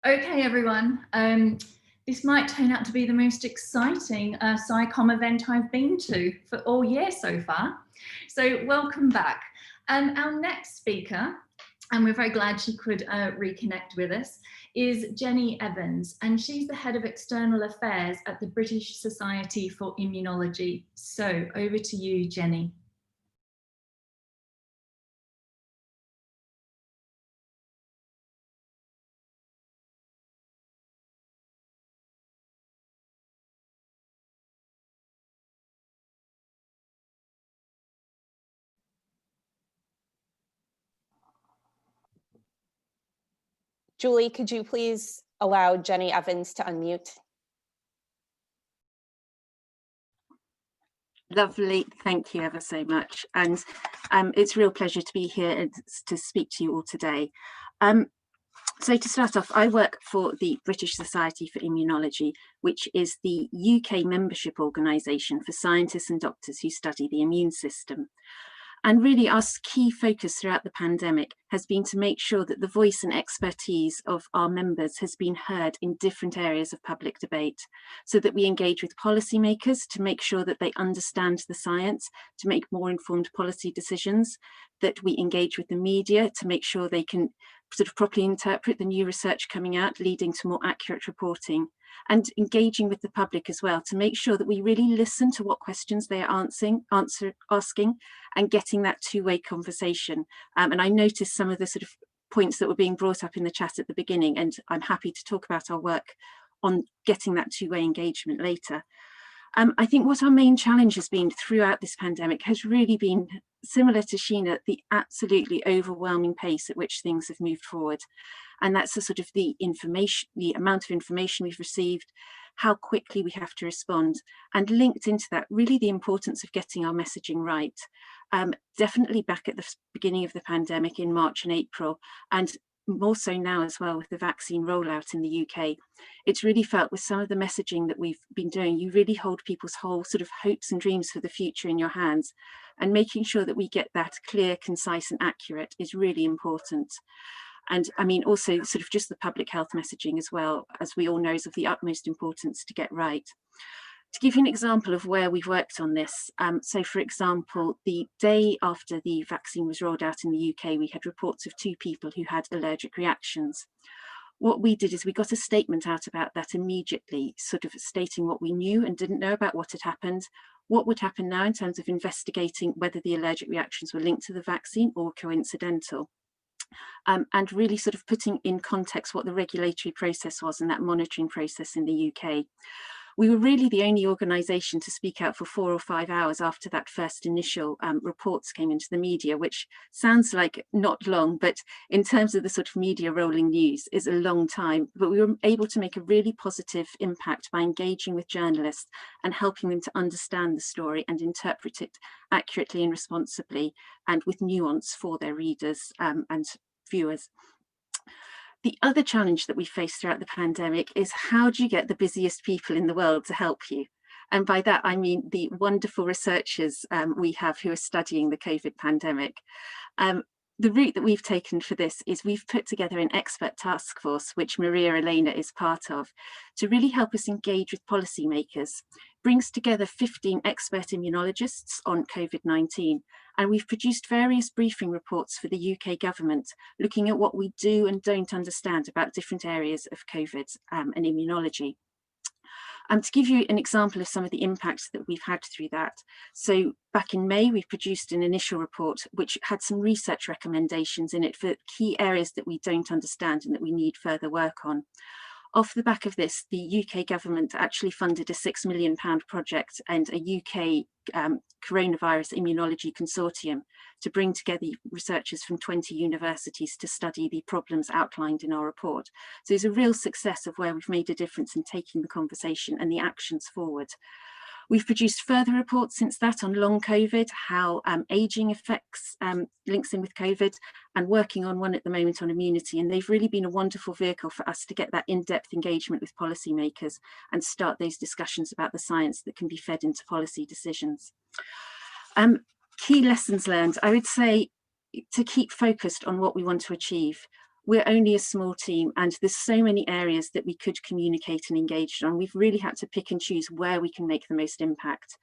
Okay, everyone. This might turn out to be the most exciting SciComm event I've been to for all year so far. So welcome back. Our next speaker, and we're very glad she could reconnect with us, is Jennie Evans, and she's the head of external affairs at the British Society for Immunology. So over to you, Jennie. Julie, could you please allow Jennie Evans to unmute? Lovely, thank you ever so much. And it's a real pleasure to be here and to speak to you all today. So to start off, I work for the British Society for Immunology, which is the UK membership organisation for scientists and doctors who study the immune system. And really our key focus throughout the pandemic has been to make sure that the voice and expertise of our members has been heard in different areas of public debate, so that we engage with policymakers to make sure that they understand the science, to make more informed policy decisions, that we engage with the media to make sure they can sort of properly interpret the new research coming out, leading to more accurate reporting, and engaging with the public as well to make sure that we really listen to what questions they are asking and getting that two-way conversation. And I noticed some of the sort of points that were being brought up in the chat at the beginning, and I'm happy to talk about our work on getting that two-way engagement later. I think what our main challenge has been throughout this pandemic has really been similar to Sheena, the absolutely overwhelming pace at which things have moved forward. And that's the sort of the amount of information we've received, how quickly we have to respond, and linked into that, really the importance of getting our messaging right. Definitely back at the beginning of the pandemic in March and April, and more so now as well with the vaccine rollout in the UK. It's really felt with some of the messaging that we've been doing, you really hold people's whole sort of hopes and dreams for the future in your hands, and making sure that we get that clear, concise and accurate is really important. And I mean, also sort of just the public health messaging as well, as we all know, is of the utmost importance to get right. To give you an example of where we've worked on this, so for example, the day after the vaccine was rolled out in the UK, we had reports of 2 people who had allergic reactions. What we did is we got a statement out about that immediately, sort of stating what we knew and didn't know about what had happened, what would happen now in terms of investigating whether the allergic reactions were linked to the vaccine or coincidental. And really sort of putting in context what the regulatory process was and that monitoring process in the UK. We were really the only organisation to speak out for 4 or 5 hours after that first initial reports came into the media, which sounds like not long, but in terms of the sort of media rolling news is a long time. But we were able to make a really positive impact by engaging with journalists and helping them to understand the story and interpret it accurately and responsibly and with nuance for their readers and viewers. The other challenge that we faced throughout the pandemic is how do you get the busiest people in the world to help you? And by that, I mean the wonderful researchers we have who are studying the COVID pandemic. The route that we've taken for this is we've put together an expert task force, which Elena is part of, to really help us engage with policymakers. Brings together 15 expert immunologists on COVID-19, and we've produced various briefing reports for the UK government, looking at what we do and don't understand about different areas of COVID and immunology. To give you an example of some of the impacts that we've had through that. So back in May, we produced an initial report which had some research recommendations in it for key areas that we don't understand and that we need further work on. Off the back of this, the UK government actually funded a £6 million project and a UK coronavirus immunology consortium to bring together researchers from 20 universities to study the problems outlined in our report. So it's a real success of where we've made a difference in taking the conversation and the actions forward. We've produced further reports since that on long COVID, how ageing affects, links in with COVID, and working on one at the moment on immunity. And they've really been a wonderful vehicle for us to get that in-depth engagement with policymakers and start those discussions about the science that can be fed into policy decisions. Key lessons learned, I would say to keep focused on what we want to achieve. we're only a small team, and there's so many areas that we could communicate and engage on. We've really had to pick and choose where we can make the most impact.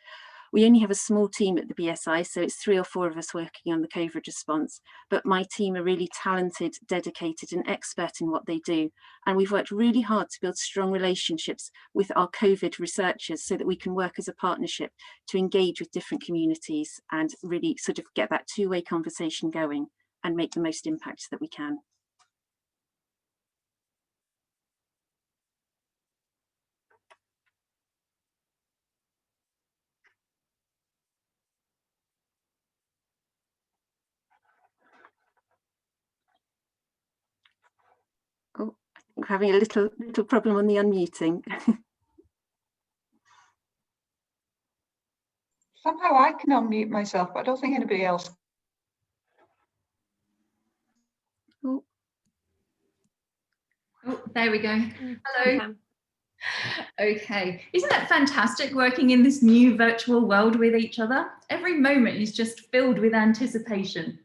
We only have a small team at the BSI, so it's 3 or 4 of us working on the COVID response, but my team are really talented, dedicated and expert in what they do. And we've worked really hard to build strong relationships with our COVID researchers so that we can work as a partnership to engage with different communities and really sort of get that two-way conversation going and make the most impact that we can. Oh, I think we're having a little problem on the unmuting. Somehow I can unmute myself, but I don't think anybody else. Oh, there we go. Hello. Yeah. Okay, isn't that fantastic working in this new virtual world with each other? Every moment is just filled with anticipation.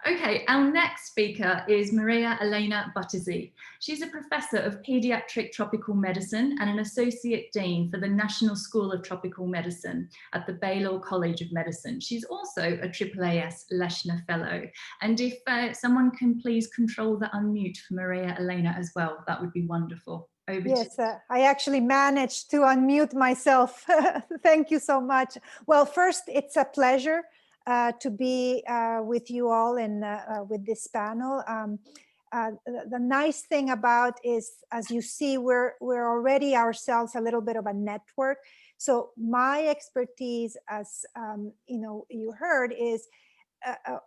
Okay, our next speaker is Maria Elena Bottazzi. She's a professor of pediatric tropical medicine and an associate dean for the National School of Tropical Medicine at the Baylor College of Medicine. She's also a AAAS Leshner Fellow. And if someone can please control the unmute for Maria Elena as well, that would be wonderful. Over Yes, to you. I actually managed to unmute myself. Thank you so much. Well, first, it's a pleasure to be with you all and with this panel. The nice thing about is, as you see, we're already ourselves a little bit of a network. So my expertise, as you heard, is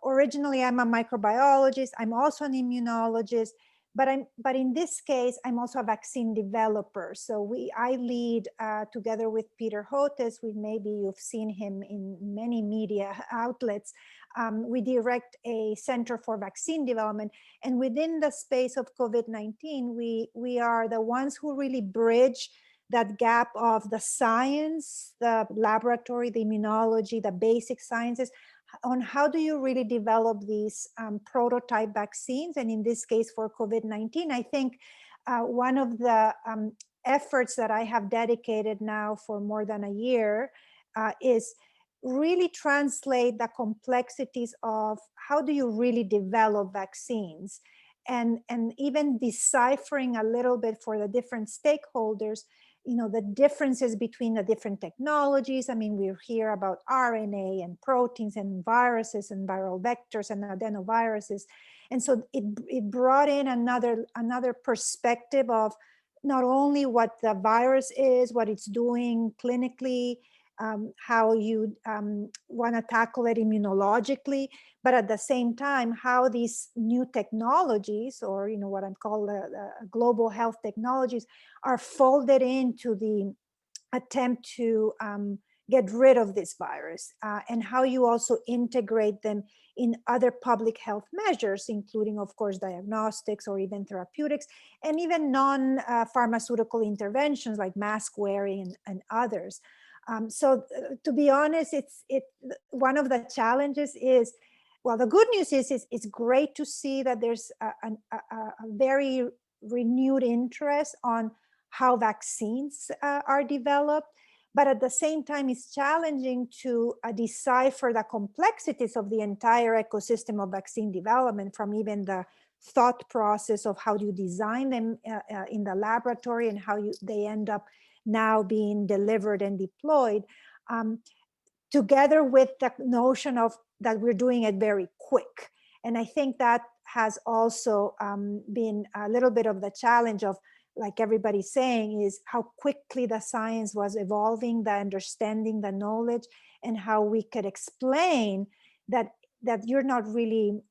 originally I'm a microbiologist. I'm also an immunologist. But in this case, I'm also a vaccine developer. So I lead together with Peter Hotez. Maybe you've seen him in many media outlets. We direct a center for vaccine development, and within the space of COVID-19, we are the ones who really bridge that gap of the science, the laboratory, the immunology, the basic sciences, on how do you really develop these prototype vaccines. And in this case for COVID-19, I think one of the efforts that I have dedicated now for more than a year is really translate the complexities of how do you really develop vaccines, and even deciphering a little bit for the different stakeholders, the differences between the different technologies. I mean, we hear about RNA and proteins and viruses and viral vectors and adenoviruses. And so it brought in another perspective of not only what the virus is, what it's doing clinically, how you want to tackle it immunologically, but at the same time, how these new technologies, or what I'm calling the global health technologies, are folded into the attempt to get rid of this virus, and how you also integrate them in other public health measures, including, of course, diagnostics or even therapeutics, and even non-pharmaceutical interventions like mask wearing and others. So to be honest, one of the challenges is, well, the good news is it's great to see that there's a very renewed interest on how vaccines are developed. But at the same time, it's challenging to decipher the complexities of the entire ecosystem of vaccine development, from even the thought process of how do you design them in the laboratory and how they end up now being delivered and deployed, together with the notion of that we're doing it very quick. And I think that has also been a little bit of the challenge of, like everybody's saying, is how quickly the science was evolving, the understanding, the knowledge, and how we could explain that you're not really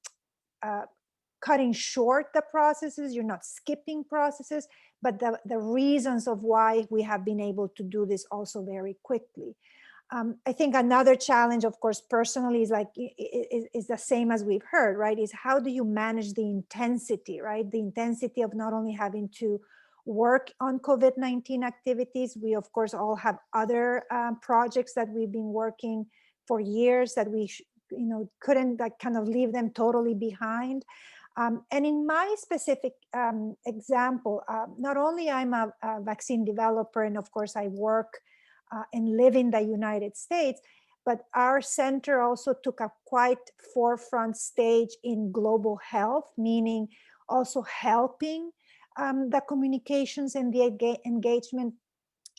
cutting short the processes, you're not skipping processes, but the reasons of why we have been able to do this also very quickly. I think another challenge, of course, personally, is the same as we've heard, right? Is how do you manage the intensity, right? The intensity of not only having to work on COVID-19 activities. We, of course, all have other projects that we've been working for years that we couldn't kind of leave them totally behind. And in my specific example, not only I'm a vaccine developer, and of course I work and live in the United States, but our center also took a quite forefront stage in global health, meaning also helping the communications and the engagement,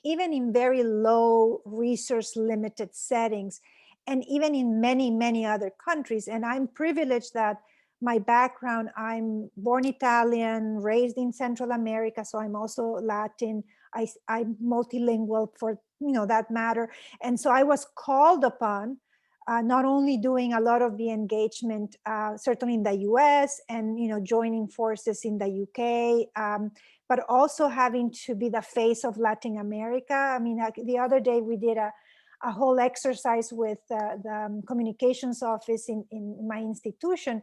even in very low resource limited settings, and even in many, many other countries. And I'm privileged that my background, I'm born Italian, raised in Central America, so I'm also Latin. I'm multilingual for that matter. And so I was called upon, not only doing a lot of the engagement, certainly in the US and joining forces in the UK, but also having to be the face of Latin America. I mean, the other day we did a whole exercise with the communications office in my institution.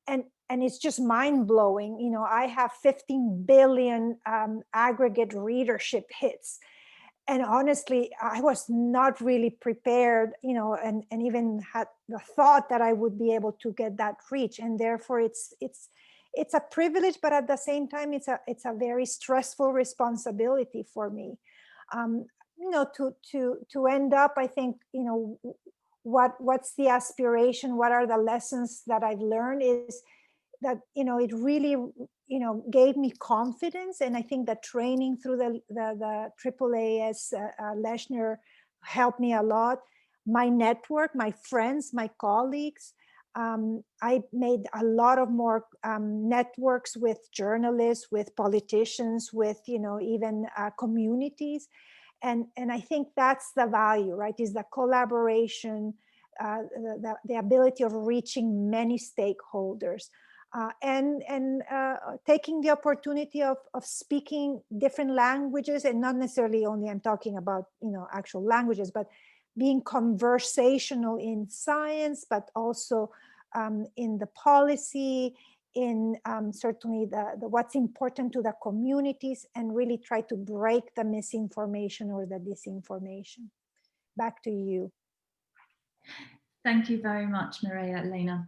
And it's just mind-blowing. I have 15 billion aggregate readership hits. And honestly, I was not really prepared, and even had the thought that I would be able to get that reach. And therefore it's a privilege, but at the same time, it's a very stressful responsibility for me. To end up, I think, what's the aspiration, what are the lessons that I've learned is that, it really, gave me confidence. And I think the training through the AAAS Leshner helped me a lot. My network, my friends, my colleagues, I made a lot of more networks with journalists, with politicians, with, even communities. And I think that's the value, right? Is the collaboration, the ability of reaching many stakeholders, and taking the opportunity of speaking different languages, and not necessarily only I'm talking about, actual languages, but being conversational in science, but also in the policy, in certainly the what's important to the communities, and really try to break the misinformation or the disinformation. Back to you. Thank you very much, Maria Elena.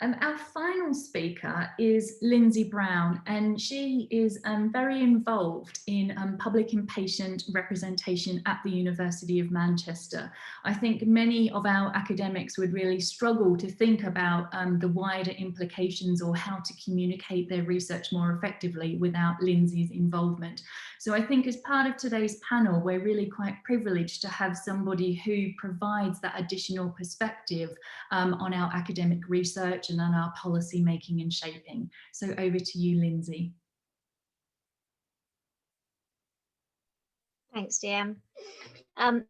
Our final speaker is Lindsey Brown, and she is very involved in public and patient representation at the University of Manchester. I think many of our academics would really struggle to think about the wider implications or how to communicate their research more effectively without Lindsey's involvement. So I think as part of today's panel, we're really quite privileged to have somebody who provides that additional perspective on our academic research and on our policy making and shaping. So over to you, Lindsey. Thanks, Dee-Ann.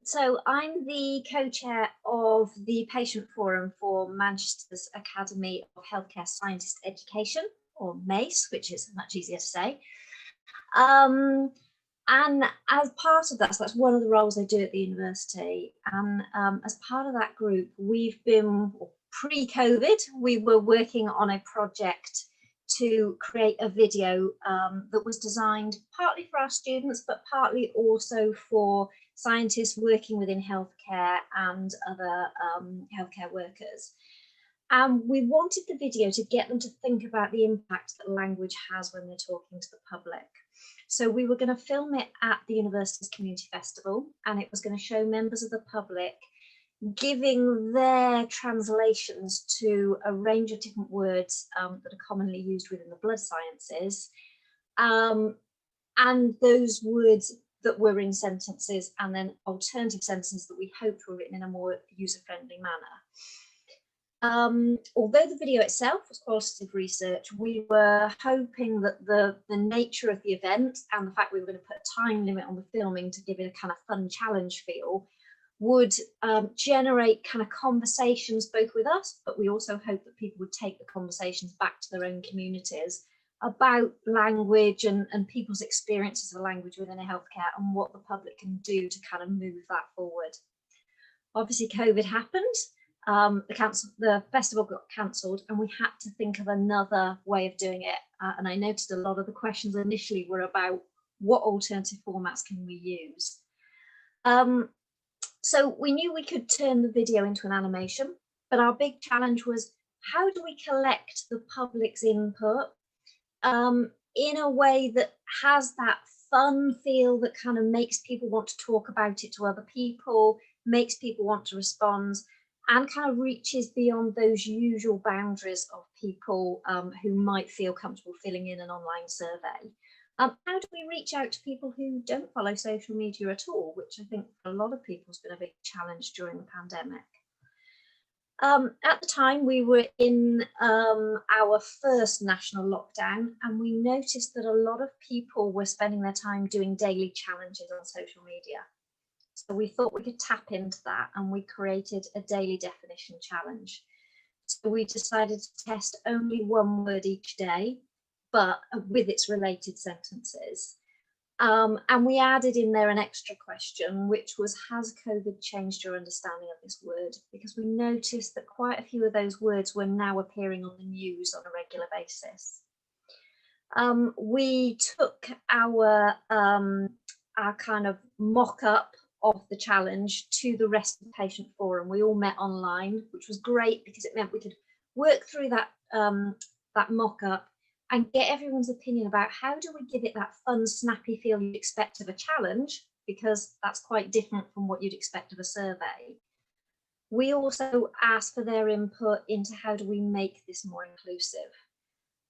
So I'm the co-chair of the Patient Forum for Manchester's Academy of Healthcare Scientist Education, or MACE, which is much easier to say. And as part of that, so that's one of the roles I do at the university. And as part of that group, we've been, pre-COVID, we were working on a project to create a video that was designed partly for our students, but partly also for scientists working within healthcare and other healthcare workers. And we wanted the video to get them to think about the impact that language has when they're talking to the public. So we were going to film it at the university's community festival, and it was going to show members of the public giving their translations to a range of different words that are commonly used within the blood sciences, and those words that were in sentences, and then alternative sentences that we hoped were written in a more user-friendly manner. Although the video itself was qualitative research, we were hoping that the nature of the event and the fact we were going to put a time limit on the filming to give it a kind of fun challenge feel would generate kind of conversations both with us, but we also hope that people would take the conversations back to their own communities about language and people's experiences of language within a healthcare and what the public can do to kind of move that forward. Obviously, COVID happened. The festival got cancelled, and we had to think of another way of doing it. And I noticed a lot of the questions initially were about what alternative formats can we use. So we knew we could turn the video into an animation, but our big challenge was how do we collect the public's input in a way that has that fun feel that kind of makes people want to talk about it to other people, makes people want to respond, and kind of reaches beyond those usual boundaries of people who might feel comfortable filling in an online survey. How do we reach out to people who don't follow social media at all, which I think for a lot of people has been a big challenge during the pandemic. At the time, we were in our first national lockdown, and we noticed that a lot of people were spending their time doing daily challenges on social media. So we thought we could tap into that, and we created a daily definition challenge. So we decided to test only one word each day, but with its related sentences. And we added in there an extra question, which was, has COVID changed your understanding of this word? Because we noticed that quite a few of those words were now appearing on the news on a regular basis. We took our kind of mock-up of the challenge to the rest of the patient forum. We all met online, which was great because it meant we could work through that, that mock-up and get everyone's opinion about how do we give it that fun, snappy feel you'd expect of a challenge, because that's quite different from what you'd expect of a survey. We also asked for their input into how do we make this more inclusive.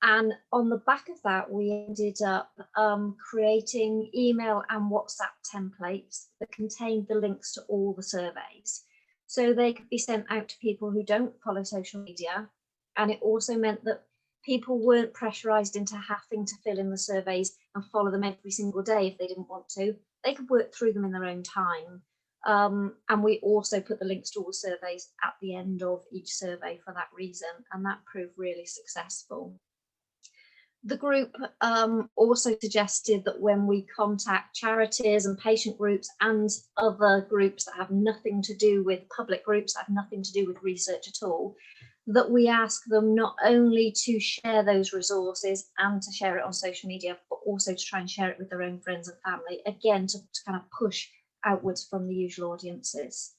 And on the back of that, we ended up creating email and WhatsApp templates that contained the links to all the surveys. So they could be sent out to people who don't follow social media. And it also meant that people weren't pressurized into having to fill in the surveys and follow them every single day if they didn't want to. They could work through them in their own time. And we also put the links to all surveys at the end of each survey for that reason, and that proved really successful. The group also suggested that when we contact charities and patient groups and other groups that have nothing to do with public groups, that have nothing to do with research at all, that we ask them not only to share those resources and to share it on social media, but also to try and share it with their own friends and family, again, to kind of push outwards from the usual audiences.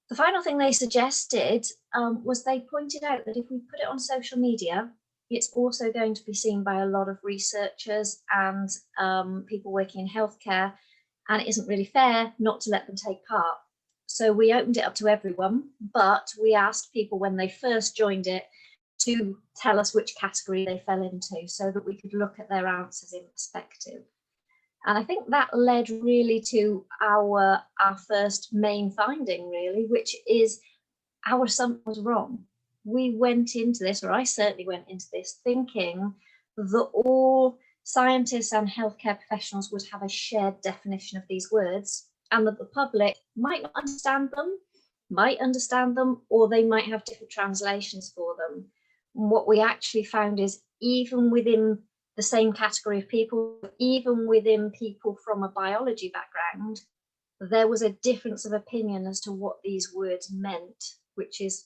The final thing they suggested was they pointed out that if we put it on social media, it's also going to be seen by a lot of researchers and people working in healthcare, and it isn't really fair not to let them take part. So we opened it up to everyone, but we asked people when they first joined it to tell us which category they fell into so that we could look at their answers in perspective. And I think that led really to our first main finding, really, which is our assumption was wrong. We went into this, or I certainly went into this, thinking that all scientists and healthcare professionals would have a shared definition of these words, and that the public might not understand them, might understand them, or they might have different translations for them. And what we actually found is even within the same category of people, even within people from a biology background, there was a difference of opinion as to what these words meant, which is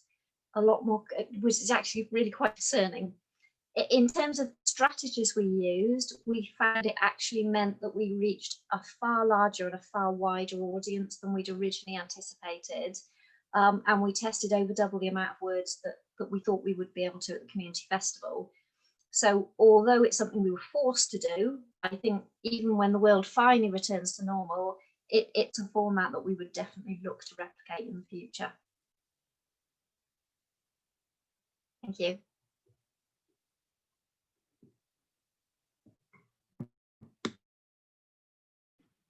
a lot more, which is actually really quite concerning. In terms of strategies we used, we found it actually meant that we reached a far larger and a far wider audience than we'd originally anticipated. And we tested over double the amount of words that we thought we would be able to at the community festival. So although it's something we were forced to do, I think even when the world finally returns to normal, it's a format that we would definitely look to replicate in the future. Thank you.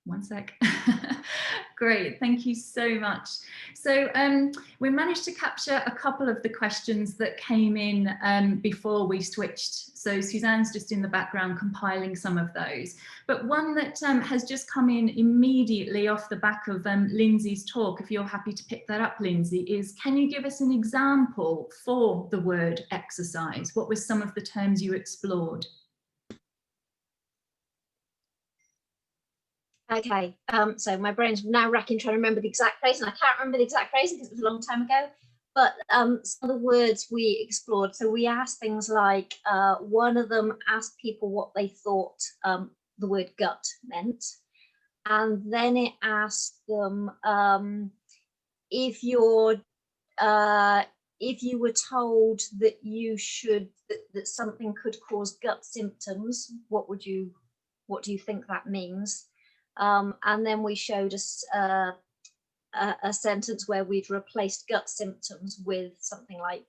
One sec. Great, thank you so much. So we managed to capture a couple of the questions that came in before we switched. So Suzanne's just in the background compiling some of those. But one that has just come in immediately off the back of Lindsey's talk, if you're happy to pick that up, Lindsey, is can you give us an example for the word exercise? What were some of the terms you explored? Okay, so my brain's now racking trying to remember the exact phrase, and I can't remember the exact phrase because it was a long time ago. But some of the words we explored, so we asked things like, one of them asked people what they thought the word gut meant. And then it asked them if you're if you were told that you should, that something could cause gut symptoms, what do you think that means? And then we showed us a sentence where we'd replaced gut symptoms with something like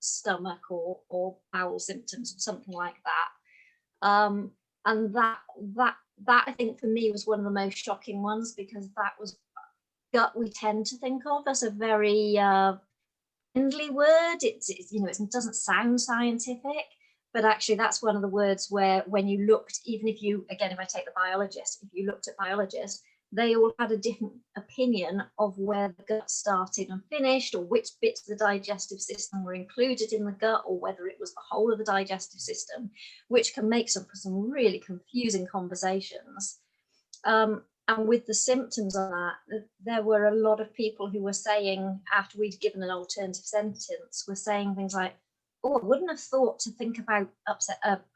stomach or bowel symptoms, something like that. And that I think for me was one of the most shocking ones, because that was gut we tend to think of as a very friendly word. It's you know, it doesn't sound scientific, but actually that's one of the words where, when you looked, even if you, again, if I take the biologist, if you looked at biologists, they all had a different opinion of where the gut started and finished, or which bits of the digestive system were included in the gut, or whether it was the whole of the digestive system, which can make for some really confusing conversations. And with the symptoms on that, there were a lot of people who were saying, after we'd given an alternative sentence, were saying things like, oh, I wouldn't have thought to think about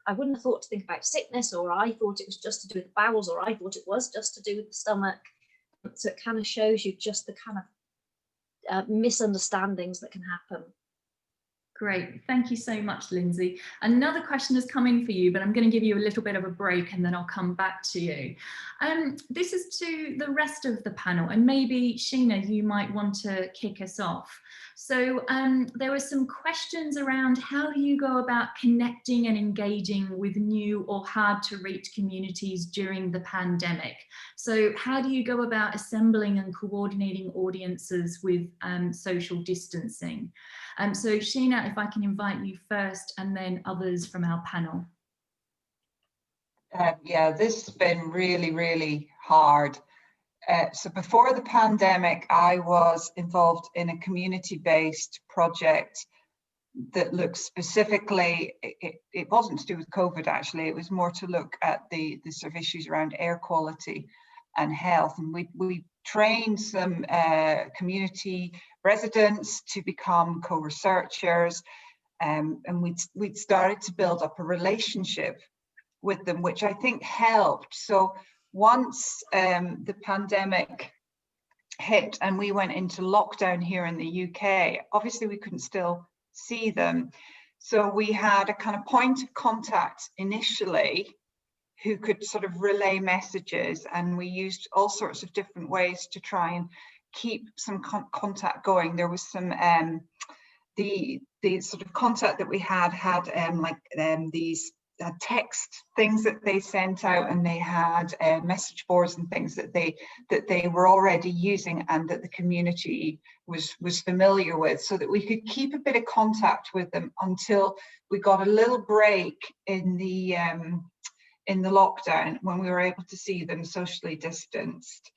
I wouldn't have thought to think about sickness, or I thought it was just to do with the bowels, or I thought it was just to do with the stomach. So it kind of shows you just the kind of misunderstandings that can happen. Great, thank you so much, Lindsey. Another question has come in for you, but I'm going to give you a little bit of a break and then I'll come back to you. This is to the rest of the panel, and maybe Sheena, you might want to kick us off. So there were some questions around, how do you go about connecting and engaging with new or hard to reach communities during the pandemic? So how do you go about assembling and coordinating audiences with social distancing? So Sheena, if I can invite you first, and then others from our panel. Yeah, this has been really, really hard. So before the pandemic, I was involved in a community-based project that looked specifically, it wasn't to do with COVID actually, it was more to look at the sort of issues around air quality and health. And we trained some community residents to become co-researchers, and we'd started to build up a relationship with them, which I think helped. So once the pandemic hit and we went into lockdown here in the UK, obviously we couldn't still see them. So we had a kind of point of contact initially who could sort of relay messages, and we used all sorts of different ways to try and keep some contact going. There was some the sort of contact that we had these text things that they sent out, and they had message boards and things that they were already using and that the community was familiar with, so that we could keep a bit of contact with them until we got a little break in the lockdown, when we were able to see them socially distanced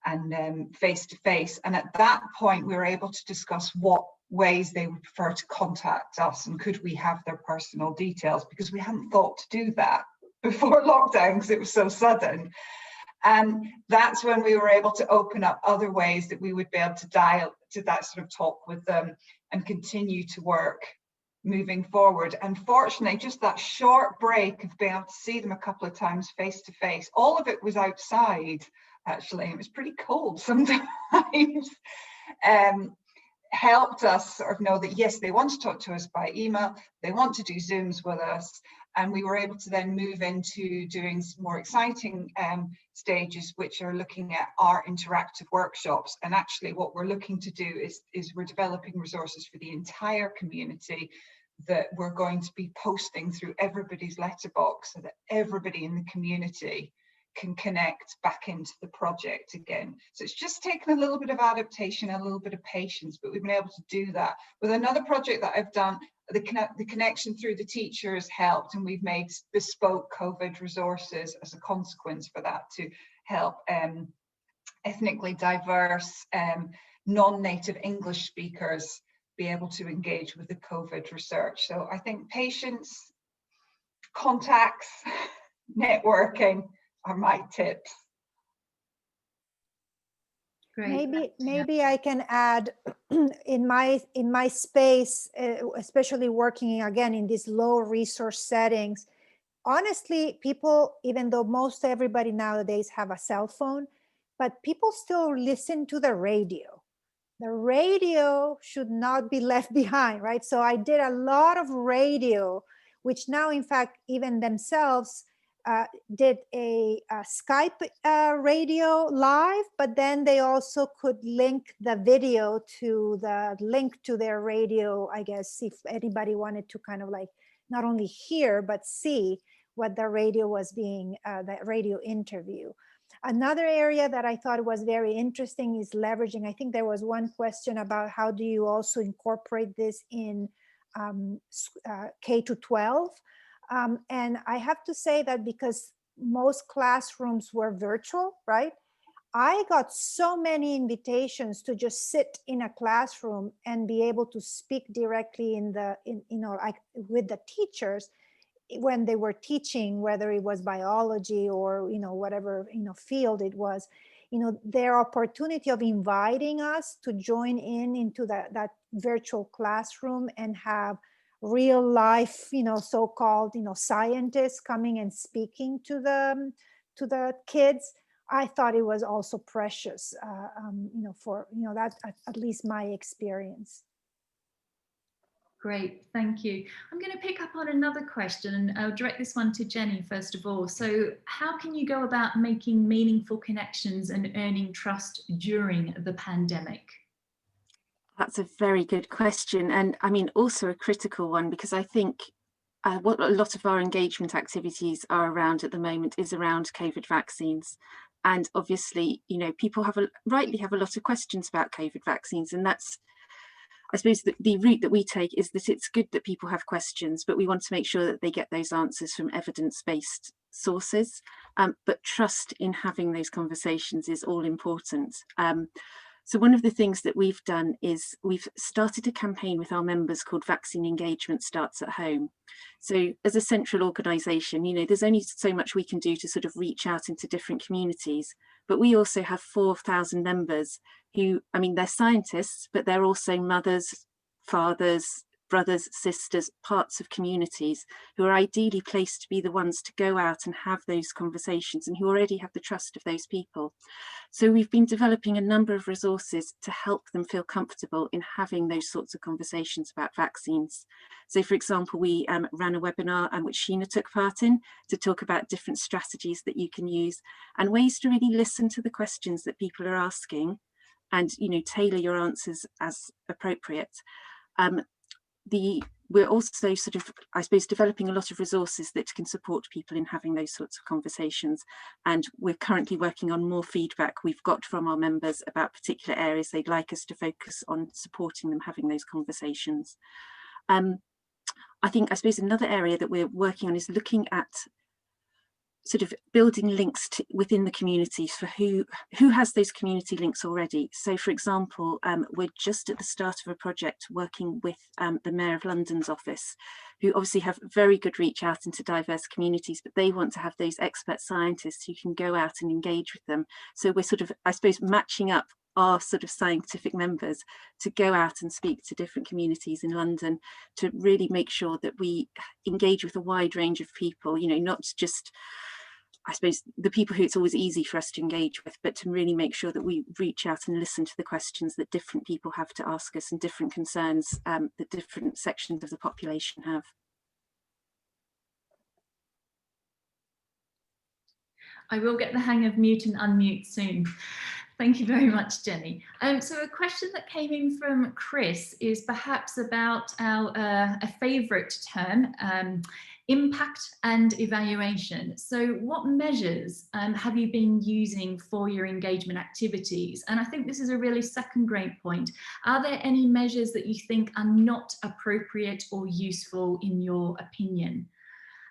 and face to face. And at that point we were able to discuss what ways they would prefer to contact us, and could we have their personal details, because we hadn't thought to do that before lockdown because it was so sudden. And that's when we were able to open up other ways that we would be able to dial to that sort of talk with them and continue to work moving forward. And fortunately, just that short break of being able to see them a couple of times face to face, all of it was outside actually, it was pretty cold sometimes, helped us sort of know that yes, they want to talk to us by email, they want to do Zooms with us, and we were able to then move into doing some more exciting stages, which are looking at our interactive workshops. And actually what we're looking to do is we're developing resources for the entire community that we're going to be posting through everybody's letterbox, so that everybody in the community can connect back into the project again. So it's just taken a little bit of adaptation, a little bit of patience, but we've been able to do that. With another project that I've done, the connection through the teachers helped, and we've made bespoke COVID resources as a consequence for that, to help ethnically diverse, non-native English speakers be able to engage with the COVID research. So I think patience, contacts, networking are my tips. Great. Maybe I can add, in my space, especially working again in these low resource settings, honestly, people, even though most everybody nowadays have a cell phone, but people still listen to the radio. the radio should not be left behind, right? So I did a lot of radio, which now, in fact, even themselves did a Skype radio live, but then they also could link the video to the link to their radio, I guess, if anybody wanted to kind of like not only hear, but see what the radio was being, that radio interview. Another area that I thought was very interesting is leveraging. I think there was one question about how do you also incorporate this in K to 12. And I have to say that because most classrooms were virtual, right? I got so many invitations to just sit in a classroom and be able to speak directly like with the teachers when they were teaching, whether it was biology or, whatever, field it was, their opportunity of inviting us to join into that virtual classroom and have real life, so-called, scientists coming and speaking to the kids. I thought it was also precious, for, that's at least my experience. Great, thank you. I'm going to pick up on another question, and I'll direct this one to Jennie first of all. So how can you go about making meaningful connections and earning trust during the pandemic? That's a very good question, and I mean also a critical one, because I think what a lot of our engagement activities are around at the moment is around COVID vaccines. And obviously, people rightly have a lot of questions about COVID vaccines, and that's, I suppose, the route that we take is that it's good that people have questions, but we want to make sure that they get those answers from evidence-based sources. But trust in having those conversations is all important. So one of the things that we've done is we've started a campaign with our members called Vaccine Engagement Starts at Home. So as a central organisation, there's only so much we can do to sort of reach out into different communities, but we also have 4,000 members who, they're scientists, but they're also mothers, fathers, brothers, sisters, parts of communities who are ideally placed to be the ones to go out and have those conversations, and who already have the trust of those people. So we've been developing a number of resources to help them feel comfortable in having those sorts of conversations about vaccines. So for example, we ran a webinar which Sheena took part in to talk about different strategies that you can use and ways to really listen to the questions that people are asking and tailor your answers as appropriate. We're also sort of, I suppose, developing a lot of resources that can support people in having those sorts of conversations. And we're currently working on more feedback we've got from our members about particular areas they'd like us to focus on supporting them having those conversations. I suppose another area that we're working on is looking at sort of building links within the communities for who has those community links already. So for example, we're just at the start of a project working with the Mayor of London's office, who obviously have very good reach out into diverse communities, but they want to have those expert scientists who can go out and engage with them. So we're sort of, I suppose, matching up our sort of scientific members to go out and speak to different communities in London to really make sure that we engage with a wide range of people, not just, I suppose, the people who it's always easy for us to engage with, but to really make sure that we reach out and listen to the questions that different people have to ask us and different concerns that different sections of the population have. I will get the hang of mute and unmute soon. Thank you very much, Jennie. So a question that came in from Chris is perhaps about a favourite term, impact and evaluation. So what measures have you been using for your engagement activities? And I think this is a really second great point. Are there any measures that you think are not appropriate or useful in your opinion?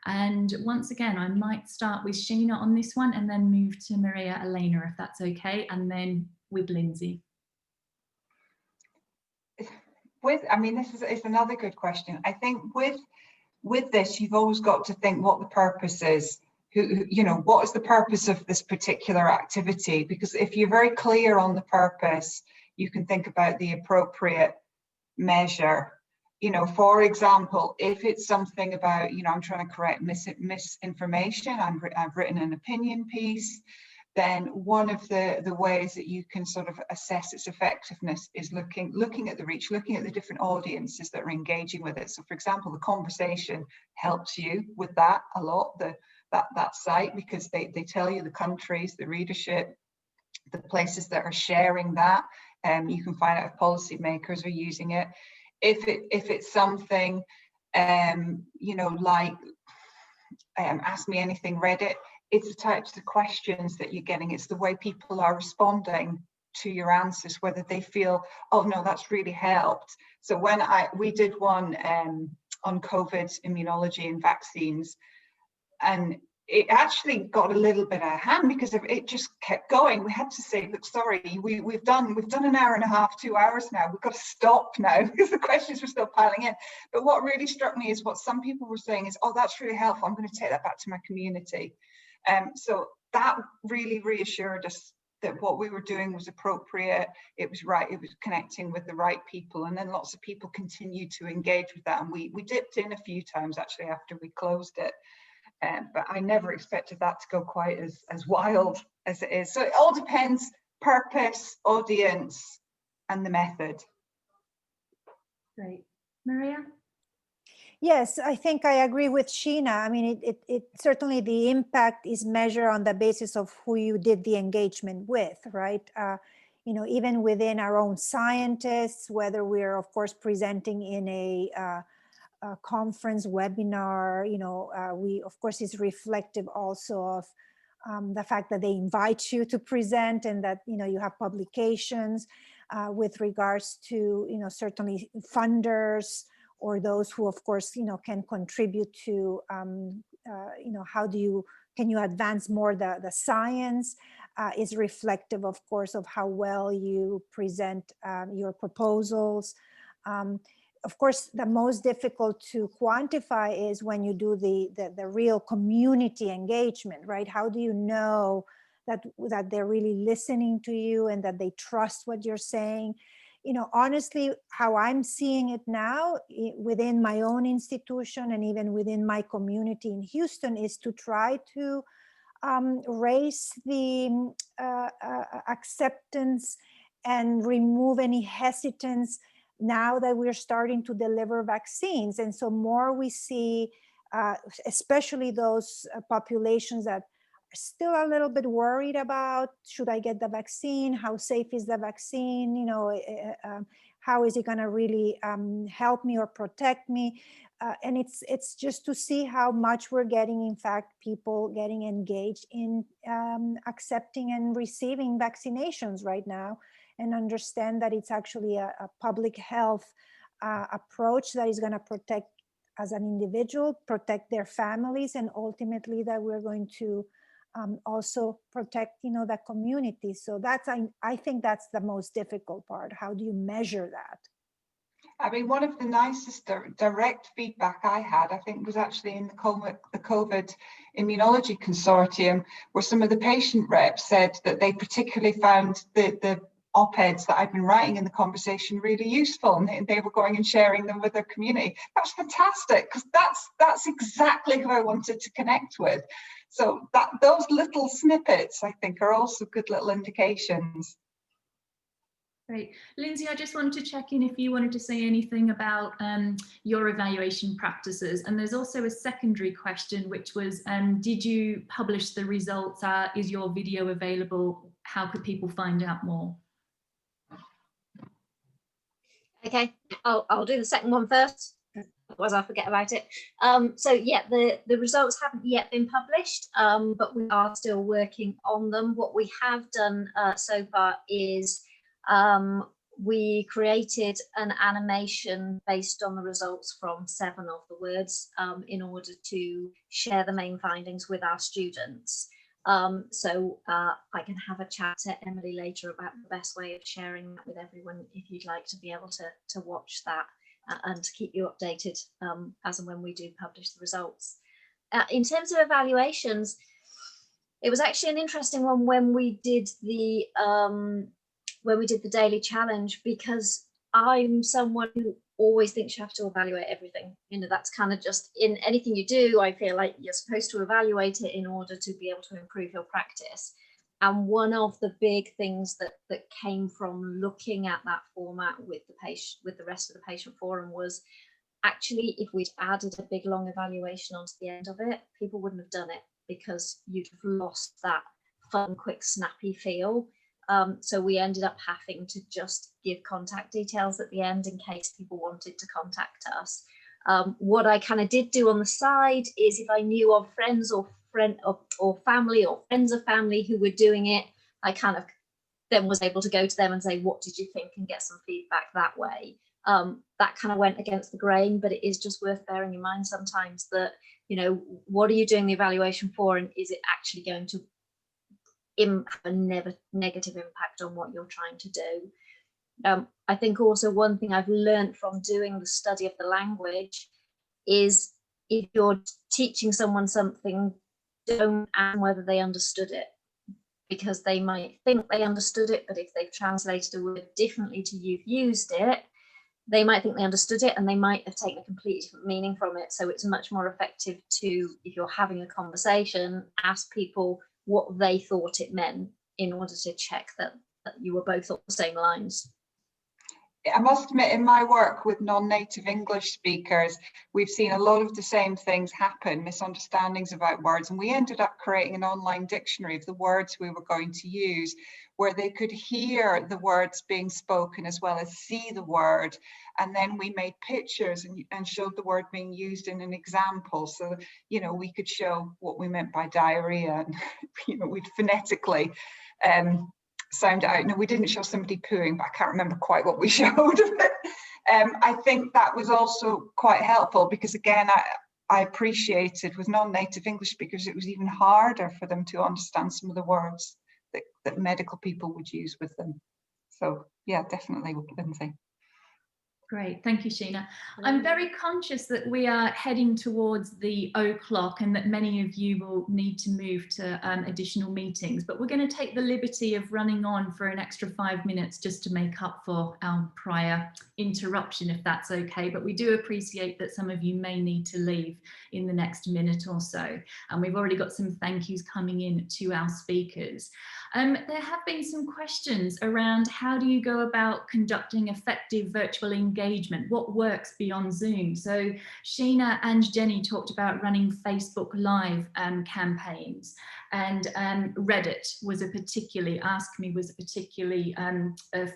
And once again, I might start with Sheena on this one and then move to Maria Elena, if that's okay, and then with Lindsey. This is another good question. I think with this, you've always got to think what the purpose is. What is the purpose of this particular activity? Because if you're very clear on the purpose, you can think about the appropriate measure. For example, if it's something about, I'm trying to correct misinformation, I've written an opinion piece, then one of the ways that you can sort of assess its effectiveness is looking at the reach, looking at the different audiences that are engaging with it. So for example, the conversation helps you with that a lot, that site, because they tell you the countries, the readership, the places that are sharing that. You can find out if policymakers are using it. If it's something, you know, like Ask Me Anything Reddit, it's the types of questions that you're getting. It's the way people are responding to your answers, whether they feel, oh no, that's really helped. So when we did one on COVID, immunology and vaccines, and it actually got a little bit out of hand because it just kept going. We had to say, look, sorry, we've done an hour and a half, 2 hours now. We've got to stop now because the questions were still piling in. But what really struck me is what some people were saying is, oh, that's really helpful. I'm going to take that back to my community. So that really reassured us that what we were doing was appropriate. It was right. It was connecting with the right people. And then lots of people continued to engage with that. And we dipped in a few times actually after we closed it. But I never expected that to go quite as wild as it is. So it all depends, purpose, audience, and the method. Great. Maria? Yes, I think I agree with Sheena. I mean, it certainly the impact is measured on the basis of who you did the engagement with, right? You know, even within our own scientists, whether we're of course presenting in a conference webinar, you know, we of course is reflective also of the fact that they invite you to present and that, you know, you have publications with regards to, you know, certainly funders or those who of course, you know, can contribute to, you know, can you advance more the science is reflective of course of how well you present your proposals. Of course, the most difficult to quantify is when you do the real community engagement, right? How do you know that they're really listening to you and that they trust what you're saying? You know, honestly, how I'm seeing it now within my own institution and even within my community in Houston is to try to raise the acceptance and remove any hesitance now that we're starting to deliver vaccines. And so more we see, especially those populations that are still a little bit worried about, should I get the vaccine? How safe is the vaccine? You know, how is it gonna really help me or protect me? And it's just to see how much we're getting, in fact, people getting engaged in accepting and receiving vaccinations right now, and understand that it's actually a public health approach that is going to protect as an individual, protect their families, and ultimately that we're going to also protect, you know, the community. So that's, I think that's the most difficult part. How do you measure that? I mean, one of the nicest direct feedback I had, I think, was actually in the COVID Immunology Consortium, where some of the patient reps said that they particularly found the op-eds that I've been writing in the conversation really useful, and they were going and sharing them with their community. That was fantastic, because that's exactly who I wanted to connect with. So those little snippets, I think, are also good little indications. Great. Lindsey, I just wanted to check in if you wanted to say anything about your evaluation practices. And there's also a secondary question, which was, did you publish the results? Is your video available? How could people find out more? Okay, I'll do the second one first, otherwise I'll forget about it. So yeah, the results haven't yet been published, but we are still working on them. What we have done so far is we created an animation based on the results from 7 of the words in order to share the main findings with our students. So I can have a chat to Emily later about the best way of sharing that with everyone if you'd like to be able to watch that and to keep you updated as and when we do publish the results. In terms of evaluations, it was actually an interesting one when we did the daily challenge, because I'm someone who always thinks you have to evaluate everything. You know, that's kind of just in anything you do. I feel like you're supposed to evaluate it in order to be able to improve your practice. And one of the big things that came from looking at that format with the patient, with the rest of the patient forum, was actually if we'd added a big long evaluation onto the end of it, people wouldn't have done it because you'd have lost that fun, quick, snappy feel. So we ended up having to just give contact details at the end in case people wanted to contact us. What I kind of did do on the side is if I knew of friends or family or friends of family who were doing it, I kind of then was able to go to them and say, what did you think, and get some feedback that way. That kind of went against the grain, but it is just worth bearing in mind sometimes that, you know, what are you doing the evaluation for, and is it actually going to have a negative impact on what you're trying to do? I think also one thing I've learned from doing the study of the language is if you're teaching someone something, don't ask whether they understood it, because they might think they understood it, but if they've translated a word differently to you've used it, they might think they understood it and they might have taken a completely different meaning from it. So it's much more effective to, if you're having a conversation, ask people what they thought it meant in order to check that you were both on the same lines. I must admit, in my work with non-native English speakers, we've seen a lot of the same things happen, misunderstandings about words, and we ended up creating an online dictionary of the words we were going to use, where they could hear the words being spoken as well as see the word. And then we made pictures and showed the word being used in an example. So, you know, we could show what we meant by diarrhea, and, you know, we'd phonetically sound it out. No, we didn't show somebody pooing, but I can't remember quite what we showed. I think that was also quite helpful because, again, I appreciated with non-native English speakers, it was even harder for them to understand some of the words that medical people would use with them. So yeah, definitely, Lindsey. Great, thank you, Sheena. I'm very conscious that we are heading towards the o'clock and that many of you will need to move to additional meetings, but we're going to take the liberty of running on for an extra 5 minutes just to make up for our prior interruption, if that's okay. But we do appreciate that some of you may need to leave in the next minute or so. And we've already got some thank yous coming in to our speakers. There have been some questions around how do you go about conducting effective virtual engagement? What works beyond Zoom? So Sheena and Jennie talked about running Facebook Live campaigns, and Reddit was a particularly, Ask Me was a particularly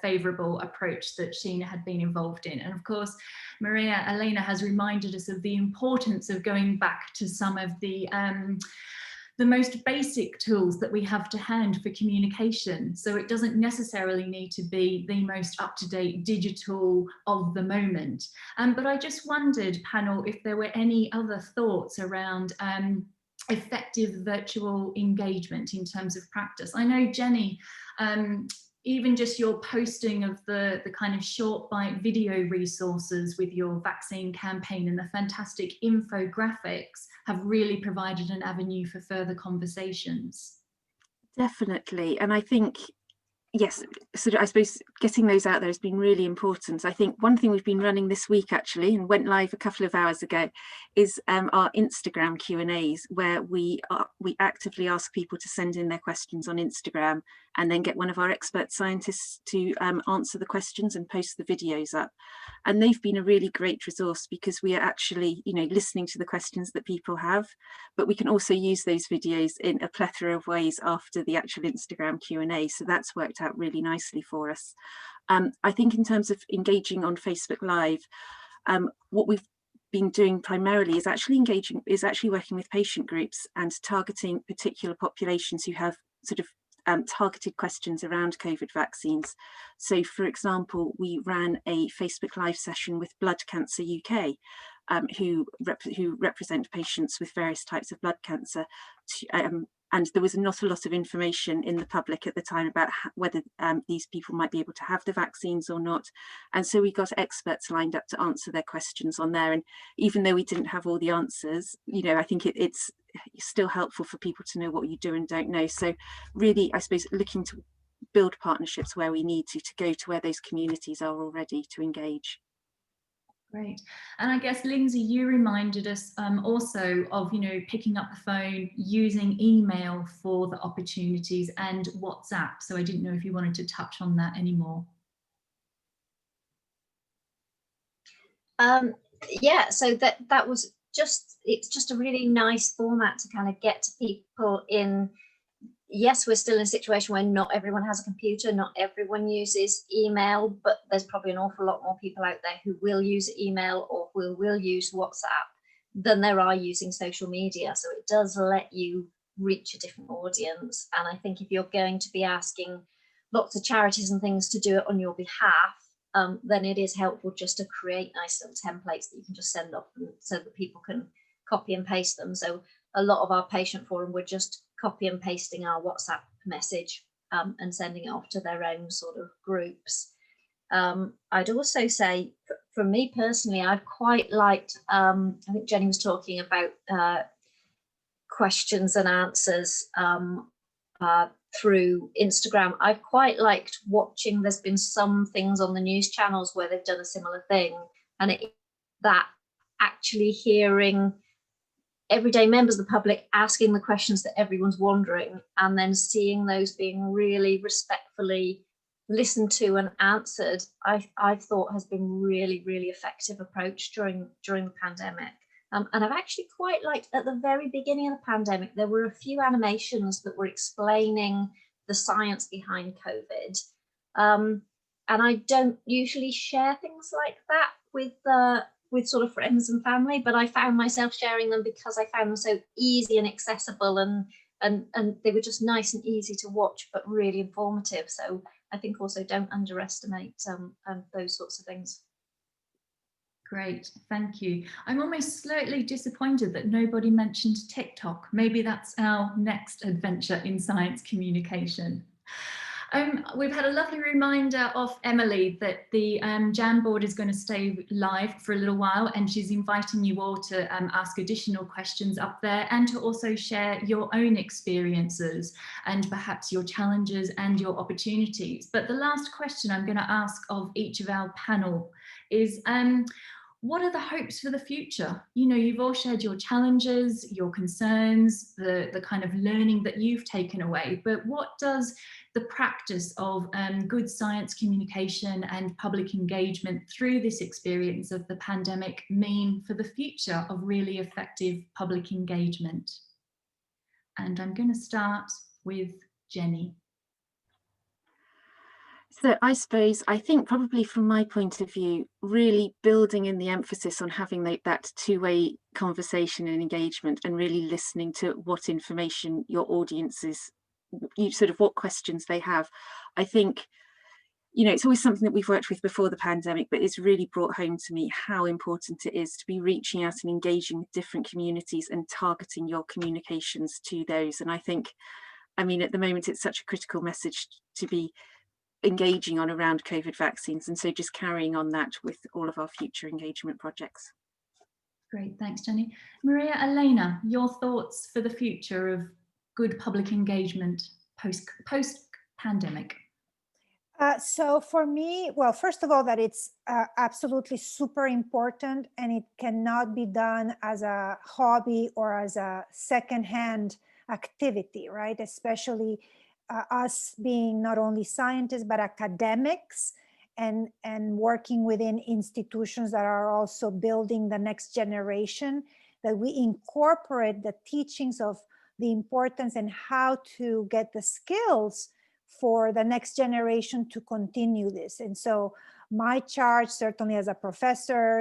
favourable approach that Sheena had been involved in. And of course, Maria Elena has reminded us of the importance of going back to some of the most basic tools that we have to hand for communication. So it doesn't necessarily need to be the most up-to-date digital of the moment. But I just wondered, panel, if there were any other thoughts around effective virtual engagement in terms of practice. I know, Jennie, even just your posting of the kind of short bite video resources with your vaccine campaign and the fantastic infographics have really provided an avenue for further conversations. Definitely. And I think, yes, so I suppose getting those out there has been really important. I think one thing we've been running this week actually, and went live a couple of hours ago, is our Instagram Q&As, where we actively ask people to send in their questions on Instagram and then get one of our expert scientists to answer the questions and post the videos up. And they've been a really great resource because we are actually, you know, listening to the questions that people have, but we can also use those videos in a plethora of ways after the actual Instagram Q&A. So that's worked out really nicely for us. I think in terms of engaging on Facebook Live, what we've been doing primarily is actually working with patient groups and targeting particular populations who have sort of targeted questions around COVID vaccines. So, for example, we ran a Facebook Live session with Blood Cancer UK, who represent patients with various types of blood cancer. And there was not a lot of information in the public at the time about whether these people might be able to have the vaccines or not. And so we got experts lined up to answer their questions on there. And even though we didn't have all the answers, you know, I think it's still helpful for people to know what you do and don't know. So really, I suppose, looking to build partnerships where we need to go to where those communities are already to engage. Great. And I guess, Lindsey, you reminded us also of, picking up the phone, using email for the opportunities and WhatsApp. So I didn't know if you wanted to touch on that anymore. Yeah, so that was it's just a really nice format to kind of get to people in. Yes, we're still in a situation where not everyone has a computer, not everyone uses email, but there's probably an awful lot more people out there who will use email or who will use WhatsApp than there are using social media. So it does let you reach a different audience. And I think if you're going to be asking lots of charities and things to do it on your behalf, then it is helpful just to create nice little templates that you can just send off so that people can copy and paste them. So a lot of our patient forum, we're just copy and pasting our WhatsApp message and sending it off to their own sort of groups. I'd also say, for me personally, I've quite liked, I think Jennie was talking about questions and answers through Instagram. I've quite liked watching, there's been some things on the news channels where they've done a similar thing, and that actually hearing everyday members of the public asking the questions that everyone's wondering, and then seeing those being really respectfully listened to and answered, I've thought has been really, really effective approach during the pandemic. And I've actually quite liked, at the very beginning of the pandemic, there were a few animations that were explaining the science behind COVID. And I don't usually share things like that with sort of friends and family, but I found myself sharing them because I found them so easy and accessible, and they were just nice and easy to watch, but really informative. So I think also don't underestimate those sorts of things. Great, thank you. I'm almost slightly disappointed that nobody mentioned TikTok. Maybe that's our next adventure in science communication. We've had a lovely reminder of Emily that the Jamboard is going to stay live for a little while, and she's inviting you all to ask additional questions up there and to also share your own experiences and perhaps your challenges and your opportunities. But the last question I'm going to ask of each of our panel is, what are the hopes for the future? You've all shared your challenges, your concerns, the kind of learning that you've taken away, but what does the practice of good science communication and public engagement through this experience of the pandemic mean for the future of really effective public engagement? And I'm going to start with Jennie. So I think probably from my point of view, really building in the emphasis on having that two-way conversation and engagement, and really listening to what information your audiences, what questions they have. I think, it's always something that we've worked with before the pandemic, but it's really brought home to me how important it is to be reaching out and engaging with different communities and targeting your communications to those. And I think, at the moment, it's such a critical message to be engaging on around COVID vaccines, and so just carrying on that with all of our future engagement projects. Great, thanks Jennie. Maria, Elena, your thoughts for the future of good public engagement post-pandemic? So for me, well, first of all, that it's absolutely super important, and it cannot be done as a hobby or as a secondhand activity, right? Especially us being not only scientists, but academics, and working within institutions that are also building the next generation, that we incorporate the teachings of the importance and how to get the skills for the next generation to continue this. And so my charge, certainly as a professor,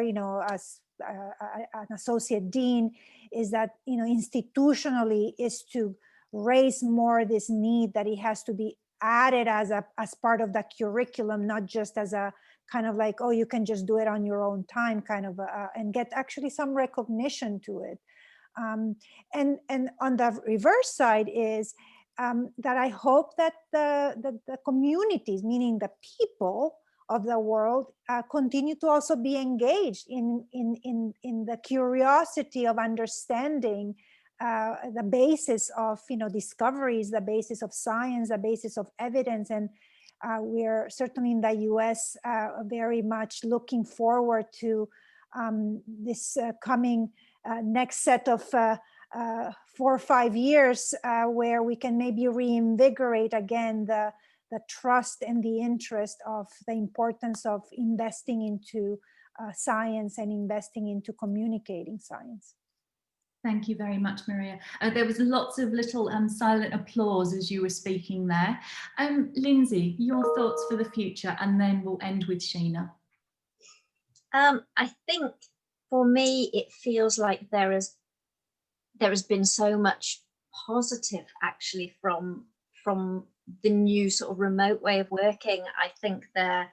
as an associate dean, is that, institutionally is to raise more this need that it has to be added as part of the curriculum, not just as a kind of like, oh, you can just do it on your own time kind of, and get actually some recognition to it. And on the reverse side is that I hope that the communities, meaning the people of the world, continue to also be engaged in the curiosity of understanding the basis of discoveries, the basis of science, the basis of evidence. And we're certainly in the US very much looking forward to this coming next set of 4 or 5 years, where we can maybe reinvigorate again the trust and the interest of the importance of investing into science and investing into communicating science. Thank you very much, Maria. There was lots of little silent applause as you were speaking there. Lindsey, your thoughts for the future, and then we'll end with Sheena. I think for me, it feels like there has been so much positive actually from the new sort of remote way of working. I think there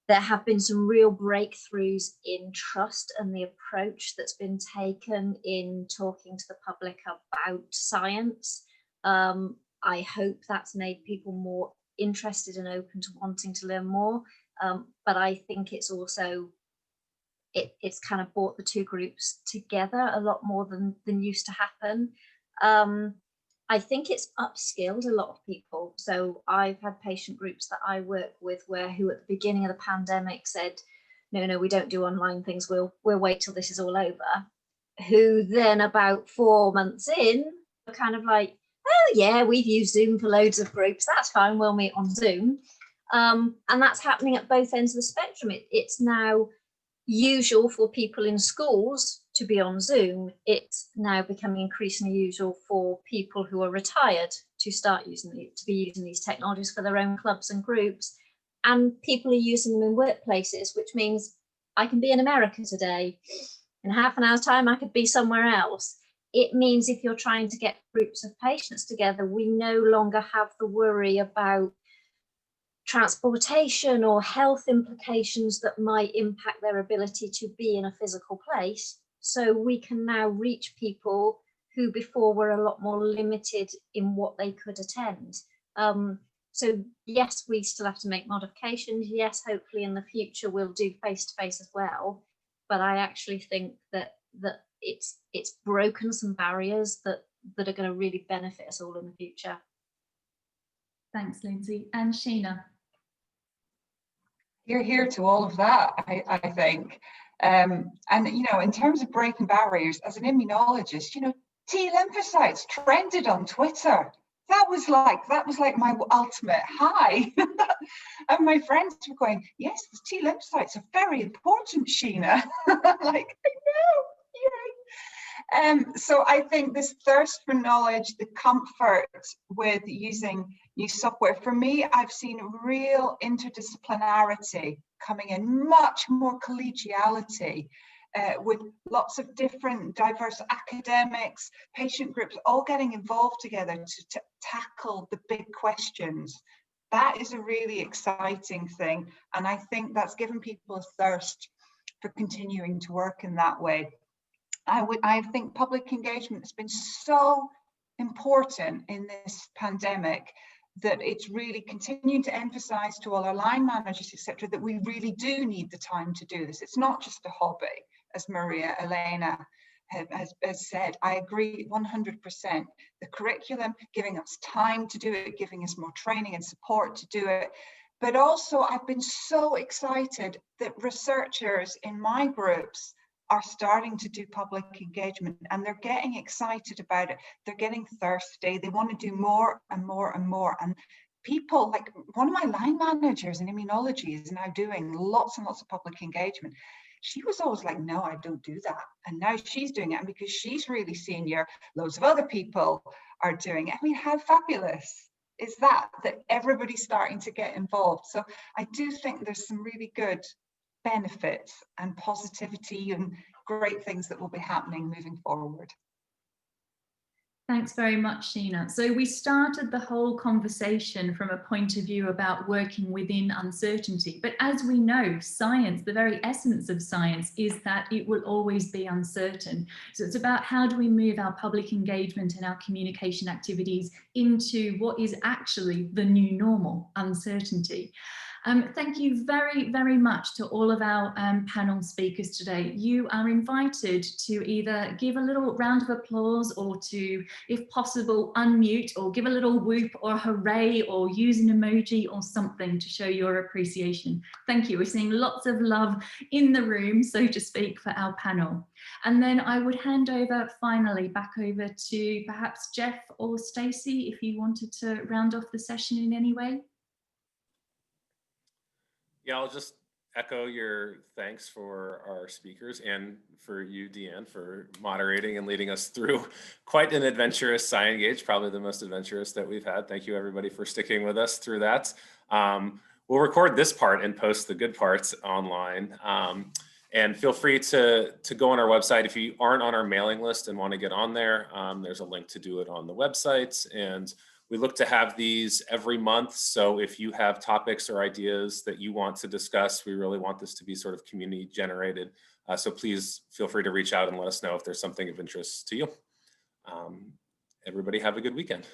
have been some real breakthroughs in trust and the approach that's been taken in talking to the public about science. I hope that's made people more interested and open to wanting to learn more. But I think it's also, it's kind of brought the two groups together a lot more than used to happen. I think it's upskilled a lot of people. So I've had patient groups that I work with who at the beginning of the pandemic said, no, we don't do online things. We'll wait till this is all over. Who then about 4 months in were kind of like, oh yeah, we've used Zoom for loads of groups. That's fine. We'll meet on Zoom. And that's happening at both ends of the spectrum. It's now usual for people in schools to be on Zoom. It's now becoming increasingly usual for people who are retired to be using these technologies for their own clubs and groups, and people are using them in workplaces, which means I can be in America today. In half an hour's time, I could be somewhere else. It means if you're trying to get groups of patients together, we no longer have the worry about transportation or health implications that might impact their ability to be in a physical place. So we can now reach people who before were a lot more limited in what they could attend. So yes, we still have to make modifications. Yes, hopefully in the future we'll do face-to-face as well. But I actually think that it's broken some barriers that are going to really benefit us all in the future. Thanks, Lindsey. And Sheena. You're here to all of that, I think. And, you know, in terms of breaking barriers, as an immunologist, you know, T lymphocytes trended on Twitter. That was like my ultimate high. And my friends were going, yes, the T lymphocytes are very important, Sheena. I'm like, I know, yay. So I think this thirst for knowledge, the comfort with using new software, for me, I've seen real interdisciplinarity coming in, much more collegiality, with lots of different diverse academics, patient groups, all getting involved together to tackle the big questions. That is a really exciting thing. And I think that's given people a thirst for continuing to work in that way. I think public engagement has been so important in this pandemic that it's really continuing to emphasize to all our line managers, etc., that we really do need the time to do this. It's not just a hobby, as Maria Elena has said. I agree 100%. The curriculum, giving us time to do it, giving us more training and support to do it. But also, I've been so excited that researchers in my groups are starting to do public engagement, and they're getting excited about it. They're getting thirsty. They want to do more and more and more. And people, like one of my line managers in immunology is now doing lots and lots of public engagement. She was always like, no, I don't do that. And now she's doing it. And because she's really senior, loads of other people are doing it. I mean, how fabulous is that everybody's starting to get involved? So I do think there's some really good benefits and positivity and great things that will be happening moving forward. Thanks very much, Sheena. So we started the whole conversation from a point of view about working within uncertainty. But as we know, science, the very essence of science is that it will always be uncertain. So it's about how do we move our public engagement and our communication activities into what is actually the new normal, uncertainty. Thank you very, very much to all of our panel speakers today. You are invited to either give a little round of applause or to, if possible, unmute or give a little whoop or hooray or use an emoji or something to show your appreciation. Thank you. We're seeing lots of love in the room, so to speak, for our panel. And then I would hand over finally back over to perhaps Jeff or Stacey if you wanted to round off the session in any way. Yeah, I'll just echo your thanks for our speakers and for you, Dee-Ann, for moderating and leading us through quite an adventurous SciEngage, probably the most adventurous that we've had. Thank you, everybody, for sticking with us through that. We'll record this part and post the good parts online. And feel free to go on our website. If you aren't on our mailing list and want to get on there, there's a link to do it on the website. And we look to have these every month. So if you have topics or ideas that you want to discuss, we really want this to be sort of community generated. So please feel free to reach out and let us know if there's something of interest to you. Everybody have a good weekend.